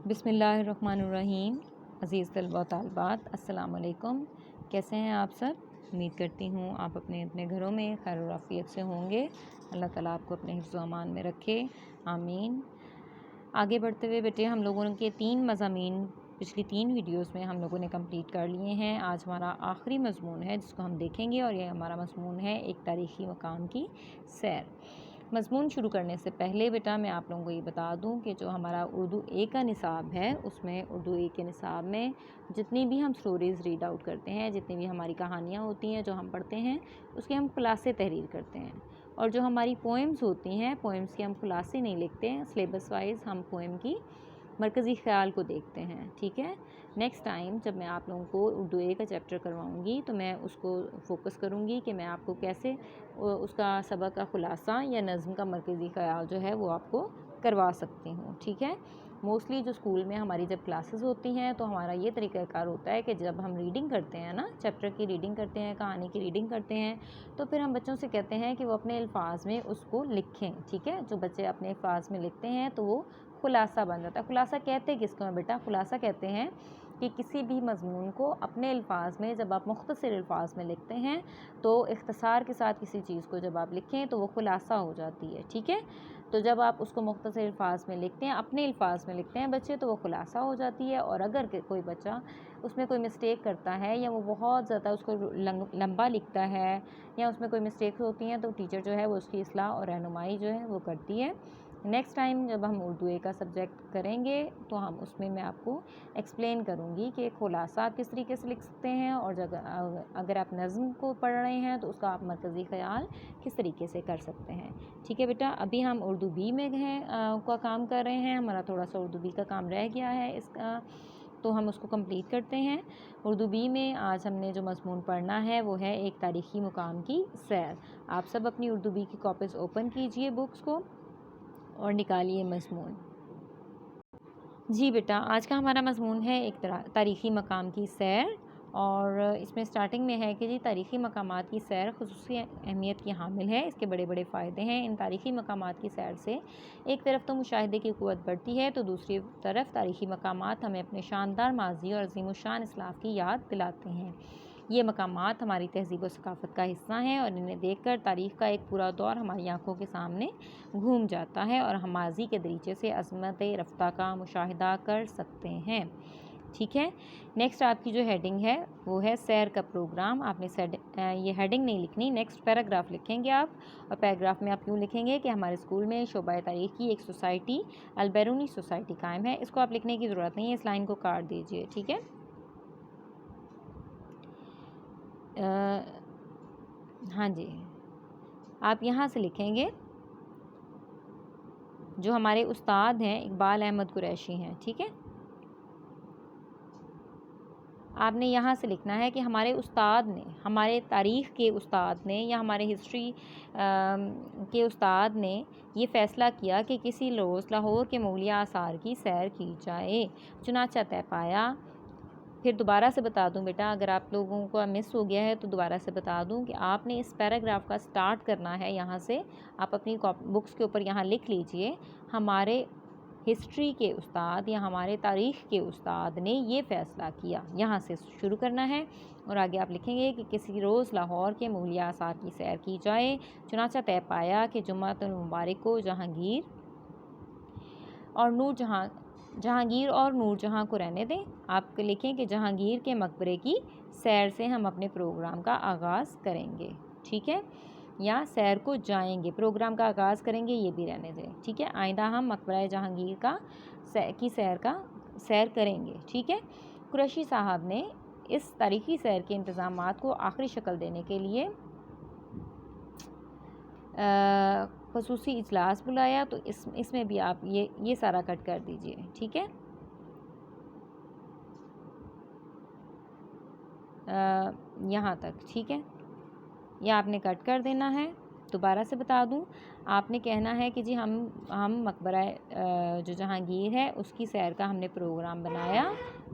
बिस्मिल्लाहिर्रहमानिर्रहीम। अज़ीज़ तलबा व तालिबात, अस्सलाम वालेकुम। कैसे हैं आप सब? उम्मीद करती हूँ आप अपने अपने घरों में खैर और आफ़ियत से होंगे। अल्लाह ताला आपको अपने हिफ्ज़ व अमान में रखे, आमीन। आगे बढ़ते हुए बेटे, हम लोगों के 3 मज़ामीन पिछली 3 वीडियोस में हम लोगों ने कंप्लीट कर लिए हैं। आज हमारा आखिरी मज़मून है जिसको हम देखेंगे, और ये हमारा मज़मून है एक तारीख़ी मकाम की सैर। मज़मून शुरू करने से पहले बेटा मैं आप लोगों को ये बता दूं कि जो हमारा उर्दू ए का निसाब है, उसमें उर्दू ए के निसाब में जितनी भी हम स्टोरीज़ रीड आउट करते हैं, जितनी भी हमारी कहानियाँ होती हैं जो हम पढ़ते हैं, उसके हम खुलासे तहरीर करते हैं। और जो हमारी पोएम्स होती हैं, पोएम्स के हम खुलासे नहीं लिखते हैं। सिलेबस वाइज हम पोएम की मरकज़ी ख़्याल को देखते हैं, ठीक है। नेक्स्ट टाइम जब मैं आप लोगों को उर्दू ए का चैप्टर करवाऊँगी तो मैं उसको फ़ोकस करूँगी कि मैं आपको कैसे उसका सबक का ख़ुलासा या नज़्म का मरकज़ी ख़्याल जो है वो आपको करवा सकती हूँ, ठीक है। मोस्टली जो स्कूल में हमारी जब क्लासेस होती हैं तो हमारा ये तरीक़ाकार होता है कि जब हम रीडिंग करते हैं ना, चैप्टर की रीडिंग करते हैं, कहानी की रीडिंग करते हैं, तो फिर हम बच्चों से कहते हैं कि वो अपने अल्फाज में उसको लिखें, ठीक है। जो बच्चे अपने अल्फाज में लिखते हैं तो वो खुलासा बन जाता है। खुलासा कहते किसको हैं बेटा? खुलासा कहते हैं कि किसी भी मज़मून को अपने अल्फाज में जब आप मुख्तसर अल्फाज में लिखते हैं तो इख्तिसार के साथ किसी चीज़ को जब आप लिखें तो वो खुलासा हो जाती है, ठीक है। तो जब आप उसको मुख्तसर अल्फाज में लिखते हैं, अपने अल्फाज में लिखते हैं बच्चे, तो वो खुलासा हो जाती है। और अगर कोई बच्चा उसमें कोई मिस्टेक करता है या वो बहुत ज़्यादा उसको लंबा लिखता है या उसमें कोई मिस्टेक्स होती हैं तो टीचर जो है वो उसकी इस्लाह और रहनुमाई जो है वो करती है। नेक्स्ट टाइम जब हम उर्दू ए का सब्जेक्ट करेंगे तो हम उसमें मैं आपको एक्सप्लेन करूँगी कि खुलासा आप किस तरीके से लिख सकते हैं, और अगर आप नज़्म को पढ़ रहे हैं तो उसका आप मरकज़ी ख़्याल किस तरीके से कर सकते हैं, ठीक है बेटा। अभी हम उर्दू बी में का काम कर रहे हैं। हमारा थोड़ा सा उर्दू बी का काम रह गया है इसका, तो हम उसको कंप्लीट करते हैं। उर्दू बी में आज हमने जो मज़मून पढ़ना है वो है एक तारीख़ी मुकाम की सैर। आप सब अपनी उर्दू बी की कॉपीज़ ओपन कीजिए बुक्स को और निकालिए मज़मून। जी बेटा, आज का हमारा मज़मून है एक तारीख़ी मकाम की सैर, और इसमें स्टार्टिंग में है कि जी तारीख़ी मकामात की सैर ख़ुसूसी अहमियत की हामिल है। इसके बड़े बड़े फ़ायदे हैं। इन तारीख़ी मकामात की सैर से एक तरफ तो मुशाहिदे की क़ुव्वत बढ़ती है, तो दूसरी तरफ तारीख़ी मकामात हमें अपने शानदार माज़ी और अज़ीमुश्शान इस्लाफ़ की याद दिलाते हैं। ये मकामात हमारी तहज़ीब व सकाफ़त का हिस्सा हैं, और इन्हें देखकर तारीख़ का एक पूरा दौर हमारी आँखों के सामने घूम जाता है और हम माज़ी के दरीचे से अज़मत रफ़्ता का मुशाहिदा कर सकते हैं, ठीक है। नेक्स्ट आपकी जो हेडिंग है वो है सैर का प्रोग्राम। आपने ये हेडिंग नहीं लिखनी, नेक्स्ट पैराग्राफ लिखेंगे आप। और पैराग्राफ में आप यूँ लिखेंगे कि हमारे स्कूल में शोबा तारीख़ की एक सोसाइटी अलबैरूनी सोसाइटी कायम है। इसको आप लिखने की ज़रूरत नहीं है, इस लाइन को काट दीजिए, ठीक है। हाँ जी, आप यहाँ से लिखेंगे जो हमारे उस्ताद हैं इकबाल अहमद कुरैशी हैं, ठीक है। आपने यहाँ से लिखना है कि हमारे उस्ताद ने, हमारे तारीख़ के उस्ताद ने या हमारे हिस्ट्री के उस्ताद ने ये फ़ैसला किया कि किसी रोज़ लाहौर के मौलिया आसार की सैर की जाए, चुनाचा तय पाया। फिर दोबारा से बता दूं बेटा, अगर आप लोगों को मिस हो गया है तो दोबारा से बता दूं कि आपने इस पैराग्राफ का स्टार्ट करना है यहाँ से। आप अपनी बुक्स के ऊपर यहाँ लिख लीजिए, हमारे हिस्ट्री के उस्ताद या हमारे तारीख़ के उस्ताद ने ये फ़ैसला किया, यहाँ से शुरू करना है। और आगे आप लिखेंगे कि किसी रोज़ लाहौर के मौलिया आसार की सैर की जाए, चुनाचा तय पाया कि जुम्मतुल मुबारक को जहांगीर और नूरजहाँ को रहने दें। आप लिखें कि जहांगीर के मकबरे की सैर से हम अपने प्रोग्राम का आगाज़ करेंगे, ठीक है, या सैर को जाएंगे, प्रोग्राम का आगाज़ करेंगे ये भी रहने दें, ठीक है। आइंदा हम मकबरा जहांगीर की सैर करेंगे, ठीक है। कुरैशी साहब ने इस तारीख़ी सैर के इंतज़ामात को आखिरी शक्ल देने के लिए ख़ुसूसी इजलास बुलाया, तो इसमें भी आप ये सारा कट कर दीजिए, ठीक है। यहाँ तक, ठीक है, यह आपने कट कर देना है। दोबारा से बता दूं, आपने कहना है कि जी हम मकबरा जो जहांगीर है उसकी सैर का हमने प्रोग्राम बनाया,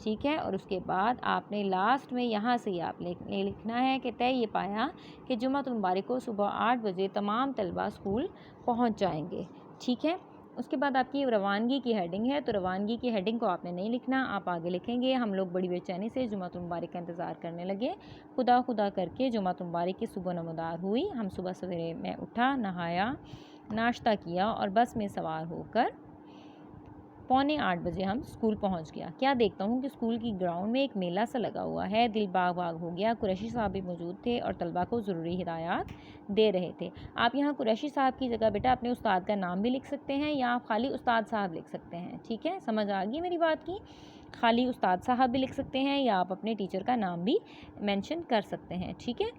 ठीक है। और उसके बाद आपने लास्ट में यहाँ से आप लिखना है कि तय ये पाया कि जुम्मतुल मुबारक को सुबह 8 बजे तमाम तलबा स्कूल पहुँच जाएंगे, ठीक है। उसके बाद आपकी रवानगी की हेडिंग है, तो रवानगी की हेडिंग को आपने नहीं लिखना, आप आगे लिखेंगे हम लोग बड़ी बेचैनी से जुमातुल मुबारक का इंतज़ार करने लगे। खुदा खुदा करके जुमातुल मुबारक की सुबह नमदार हुई। हम सुबह सवेरे में उठा, नहाया, नाश्ता किया और बस में सवार होकर 7:45 बजे हम स्कूल पहुंच गया। क्या देखता हूं कि स्कूल की ग्राउंड में एक मेला सा लगा हुआ है। दिल बाग बाग हो गया। कुरैशी साहब भी मौजूद थे और तलबा को ज़रूरी हिदायत दे रहे थे। आप यहाँ कुरैशी साहब की जगह बेटा अपने उस्ताद का नाम भी लिख सकते हैं या आप खाली उस्ताद साहब लिख सकते हैं। ठीक है, समझ आ गई मेरी बात की। खाली उस्ताद साहब भी लिख सकते हैं या आप अपने टीचर का नाम भी मेंशन कर सकते हैं। ठीक है,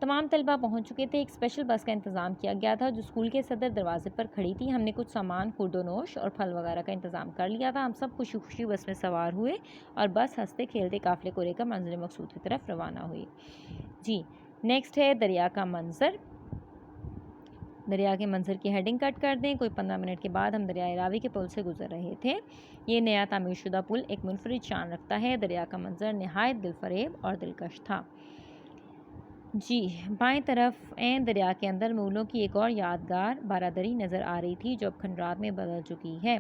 तमाम तलबा पहुंच चुके थे। एक स्पेशल बस का इंतज़ाम किया गया था जो स्कूल के सदर दरवाजे पर खड़ी थी। हमने कुछ सामान, खुर्दोनोश और फल वगैरह का इंतज़ाम कर लिया था। हम सब खुशी खुशी बस में सवार हुए और बस हंसते खेलते काफ़िले को लेकर मंजिल मकसूद की तरफ रवाना हुई। जी, नेक्स्ट है दरिया का मंजर। दरिया के मंजर की हेडिंग कट कर दें। कोई 15 मिनट के बाद हम दरियाए रावी के पुल से गुजर रहे थे। ये नया तामीरशुदा पुल एक मुनफरिद शान रखता है। दरिया का मंजर नहायत दिलफरेब और दिलकश था। जी, बाएं तरफ दरिया के अंदर मूलों की एक और यादगार बारादरी नज़र आ रही थी जो अब खंडरात में बदल चुकी है।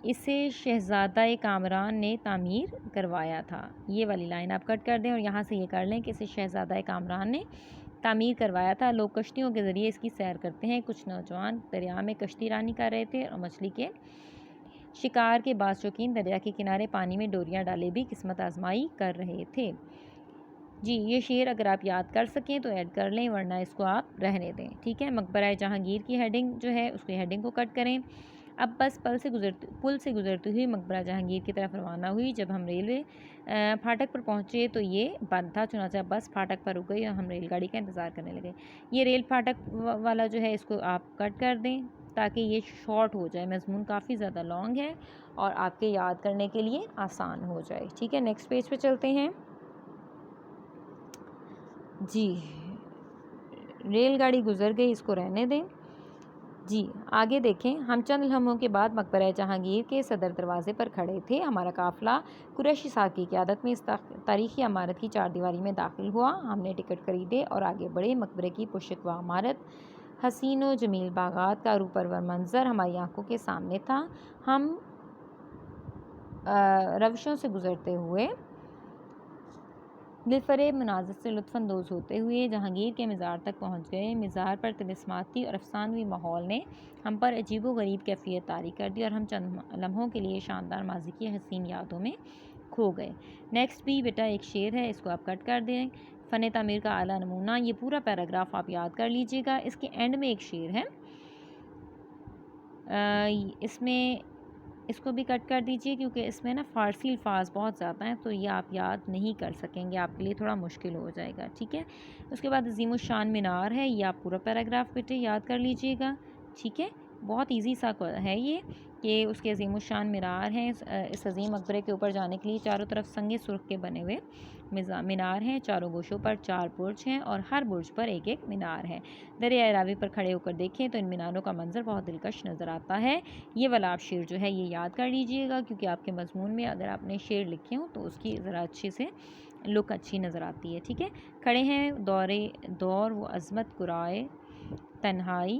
इसे शहज़ादा कामरान ने तामीर करवाया था। ये वाली लाइन आप कट कर दें और यहाँ से ये कर लें कि इसे शहज़ादा कामरान ने तामीर करवाया था। लोग कश्तियों के ज़रिए इसकी सैर करते हैं। कुछ नौजवान दरिया में कश्ती रानी कर रहे थे और मछली के शिकार के बाद शौकीन दरिया के किनारे पानी में डोरियां डाले भी किस्मत आजमाई कर रहे थे। जी, ये शेर अगर आप याद कर सकें तो ऐड कर लें वरना इसको आप रहने दें। ठीक है, मकबरा जहांगीर की हेडिंग जो है उसकी हेडिंग को कट करें। अब बस पुल से गुजरती हुई मकबरा जहांगीर की तरफ रवाना हुई। जब हम रेलवे फाटक पर पहुंचे तो ये बंद था, चुनांचे बस फाटक पर रुक गई और हम रेलगाड़ी का इंतज़ार करने लगे। ये रेल फाटक वाला जो है इसको आप कट कर दें ताकि ये शॉर्ट हो जाए। मज़मून काफ़ी ज़्यादा लॉन्ग है और आपके याद करने के लिए आसान हो जाए। ठीक है, नेक्स्ट पेज पे चलते हैं। जी, रेलगाड़ी गुजर गई, इसको रहने दें। जी, आगे देखें। हम चंद लम्हों के बाद मकबरा जहांगीर के सदर दरवाजे पर खड़े थे। हमारा काफ़िला कुरैशी साहब की क़यादत में इस तारीख़ी इमारत की चारदीवारी में दाखिल हुआ। हमने टिकट खरीदे और आगे बढ़े। मकबरे की पुरशकवा इमारत, हसीन व जमील बागात का रूपरवर मंज़र हमारी आंखों के सामने था। हम रविशों से गुज़रते हुए दिलफरेब मनाज़र से लुत्फ़अंदोज़ होते हुए जहांगीर के मज़ार तक पहुँच गए। मज़ार पर तिलिस्माती और अफसानवी माहौल ने हम पर अजीबो गरीब कैफियत तारी कर दी और हम चंद लम्हों के लिए शानदार माजी की हसीन यादों में खो गए। नेक्स्ट भी बेटा एक शेर है, इसको आप कट कर दें। फ़न तामीर का आला नमूना, ये पूरा पैराग्राफ आप याद कर लीजिएगा। इसके एंड में एक शेर है, इसमें इसको भी कट कर दीजिए क्योंकि इसमें ना फ़ारसी अल्फाज बहुत ज़्यादा हैं तो ये आप याद नहीं कर सकेंगे, आपके लिए थोड़ा मुश्किल हो जाएगा। ठीक है, उसके बाद अज़ीमुश शान मीनार है, ये आप पूरा पैराग्राफ बेटे याद कर लीजिएगा। ठीक है, बहुत इजी सा है ये कि उसके अज़ीमुश शान मीनार हैं। इस अजीम मकबरे के ऊपर जाने के लिए चारों तरफ संगे सुर्ख के बने हुए मीनार हैं। चारों गोशों पर 4 बुर्ज हैं और हर बुर्ज पर एक एक मीनार है। दरियाए रावी पर खड़े होकर देखें तो इन मीनारों का मंजर बहुत दिलकश नज़र आता है। ये वाला आप शेर जो है ये याद कर लीजिएगा क्योंकि आपके मजमून में अगर आपने शेर लिखे हो तो उसकी ज़रा अच्छे से लुक अच्छी नज़र आती है। ठीक है, खड़े हैं दौर व अज़मत कुराए तन्हाई,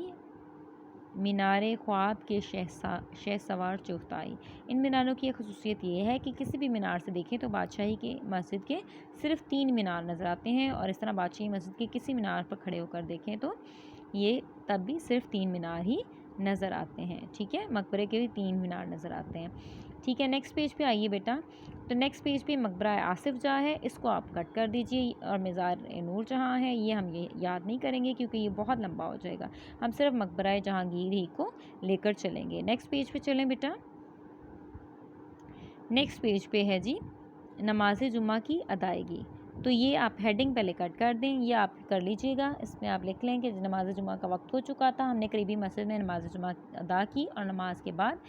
मीनारे ख्वाब के शहसवार चुफ्ताई। इन मीनारों की एक खसूसियत ये है कि किसी भी मीनार से देखें तो बादशाही के मस्जिद के सिर्फ 3 मीनार नज़र आते हैं और इस तरह बादशाही मस्जिद के किसी मीनार पर खड़े होकर देखें तो ये तब भी सिर्फ 3 मीनार ही नज़र आते हैं। ठीक है, मकबरे के भी 3 मीनार नज़र आते हैं। ठीक है, नेक्स्ट पेज पे आइए बेटा। तो नेक्स्ट पेज पे मकबरा आसिफ जहाँ है इसको आप कट कर दीजिए और मज़ार नूर जहाँ है ये हम ये याद नहीं करेंगे क्योंकि ये बहुत लंबा हो जाएगा। हम सिर्फ मकबरा जहांगीर ही को लेकर चलेंगे। नेक्स्ट पेज पे चलें बेटा। नेक्स्ट पेज पे है जी नमाज जुम्मा की अदायगी। तो ये आप हेडिंग पहले कट कर दें, ये आप कर लीजिएगा। इसमें आप लिख लें कि नमाज जुम्मा का वक्त हो चुका था। हमने करीबी मस्जिद में नमाज जुम्मा अदा की और नमाज के बाद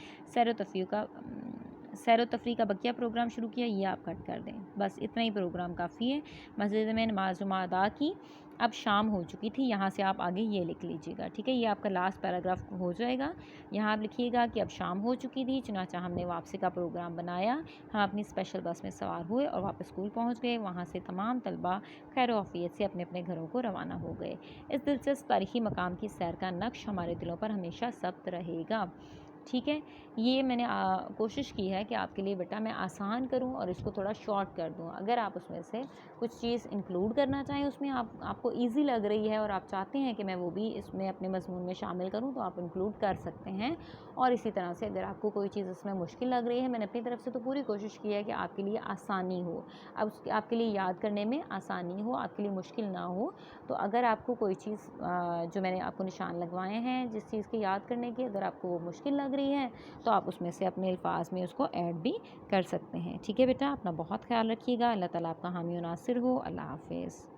सैर व तफरीह का बकिया प्रोग्राम शुरू किया, ये आप कट कर दें। बस इतना ही प्रोग्राम काफ़ी है। मस्जिद में नमाज जुमा अदा की, अब शाम हो चुकी थी, यहाँ से आप आगे ये लिख लीजिएगा, ठीक है। ये आपका लास्ट पैराग्राफ हो जाएगा। यहाँ आप लिखिएगा कि अब शाम हो चुकी थी, चुनांचा हमने वापसी का प्रोग्राम बनाया, हम अपनी स्पेशल बस में सवार हुए और वापस स्कूल पहुँच गए। वहाँ से तमाम तलबा खैर आफियत से अपने अपने घरों को रवाना हो गए। इस दिलचस्प तारीखी मकाम की सैर का नक्श हमारे दिलों पर हमेशा सब्त रहेगा, ठीक है। ये मैंने कोशिश की है कि आपके लिए बेटा मैं आसान करूं और इसको थोड़ा शॉर्ट कर दूं। अगर आप उसमें से कुछ चीज़ इंक्लूड करना चाहें, उसमें आपको इजी लग रही है और आप चाहते हैं कि मैं वो भी इसमें अपने मज़मून में शामिल करूं, तो आप इंक्लूड कर सकते हैं। और इसी तरह से अगर आपको कोई चीज़ इसमें मुश्किल लग रही है, मैंने अपनी तरफ से तो पूरी कोशिश की है कि आपके लिए आसानी हो, अब आपके लिए याद करने में आसानी हो, आपके लिए मुश्किल ना हो। तो अगर आपको कोई चीज़ जो मैंने आपको निशान लगवाए हैं जिस चीज़ के याद करने की, अगर आपको वो मुश्किल लग रही है तो आप उसमें से अपने अल्फाज में उसको ऐड भी कर सकते हैं, ठीक है बेटा। अपना बहुत ख्याल रखिएगा। अल्लाह ताला आपका हामी और नासिर हो। अल्लाह हाफिज़।